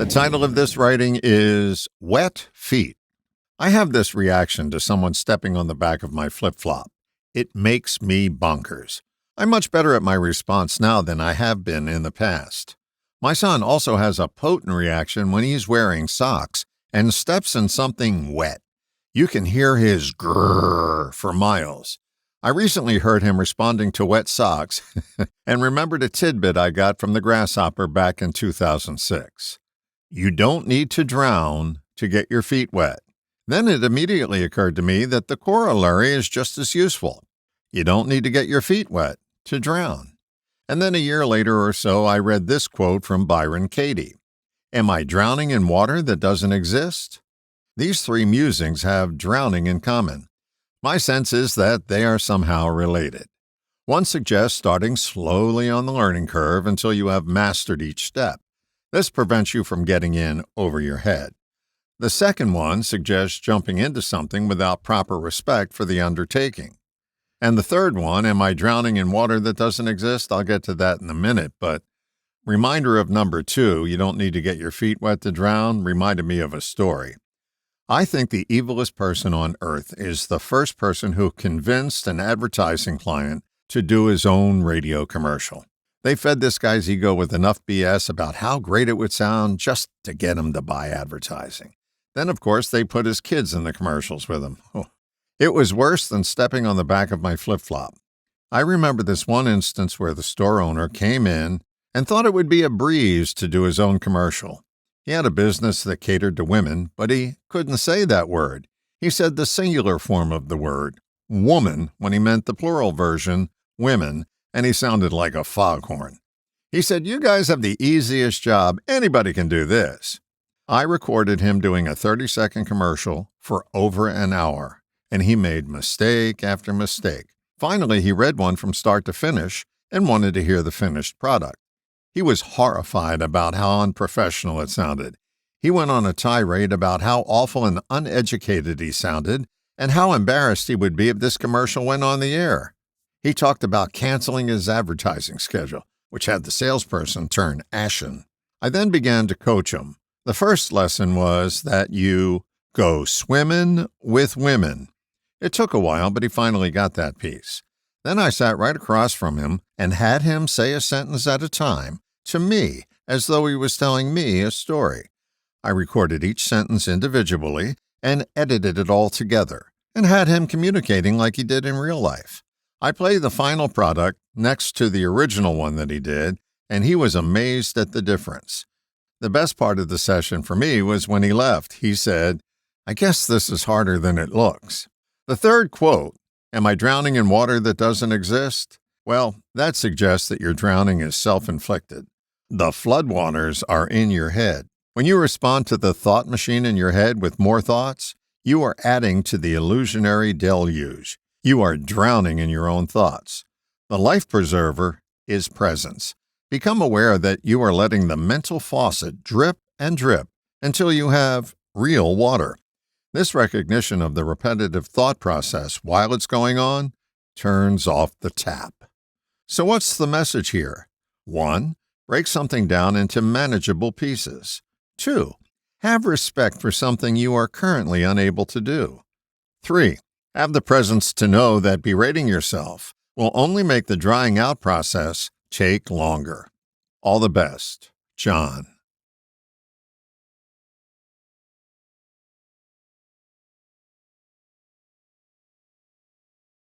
title of this writing is Wet Feet. I have this reaction to someone stepping on the back of my flip-flop. It makes me bonkers. I'm much better at my response now than I have been in the past. My son also has a potent reaction when he's wearing socks and steps in something wet. You can hear his grrr for miles. I recently heard him responding to wet socks and remembered a tidbit I got from the Grasshopper back in 2006. You don't need to drown to get your feet wet. Then it immediately occurred to me that the corollary is just as useful. You don't need to get your feet wet to drown. And then a year later or so, I read this quote from Byron Katie. Am I drowning in water that doesn't exist? These three musings have drowning in common. My sense is that they are somehow related. One suggests starting slowly on the learning curve until you have mastered each step. This prevents you from getting in over your head. The second one suggests jumping into something without proper respect for the undertaking. And the third one, am I drowning in water that doesn't exist? I'll get to that in a minute, but reminder of number 2, you don't need to get your feet wet to drown, reminded me of a story. I think the evilest person on earth is the first person who convinced an advertising client to do his own radio commercial. They fed this guy's ego with enough BS about how great it would sound just to get him to buy advertising. Then, of course, they put his kids in the commercials with him. It was worse than stepping on the back of my flip-flop. I remember this one instance where the store owner came in and thought it would be a breeze to do his own commercial. He had a business that catered to women, but he couldn't say that word. He said the singular form of the word, woman, when he meant the plural version, women, and he sounded like a foghorn. He said, you guys have the easiest job. Anybody can do this. I recorded him doing a 30-second commercial for over an hour, and he made mistake after mistake. Finally, he read one from start to finish and wanted to hear the finished product. He was horrified about how unprofessional it sounded. He went on a tirade about how awful and uneducated he sounded and how embarrassed he would be if this commercial went on the air. He talked about canceling his advertising schedule, which had the salesperson turn ashen. I then began to coach him. The first lesson was that you go swimming with women. It took a while, but he finally got that piece. Then I sat right across from him and had him say a sentence at a time to me, as though he was telling me a story. I recorded each sentence individually and edited it all together, and had him communicating like he did in real life. I played the final product next to the original one that he did, and he was amazed at the difference. The best part of the session for me was when he left. He said, I guess this is harder than it looks. The third quote, am I drowning in water that doesn't exist? Well, that suggests that your drowning is self-inflicted. The floodwaters are in your head. When you respond to the thought machine in your head with more thoughts, you are adding to the illusionary deluge. You are drowning in your own thoughts. The life preserver is presence. Become aware that you are letting the mental faucet drip and drip until you have real water. This recognition of the repetitive thought process while it's going on turns off the tap. So what's the message here? 1. Break something down into manageable pieces. 2. Have respect for something you are currently unable to do. 3. Have the presence to know that berating yourself will only make the drying out process take longer. All the best, John.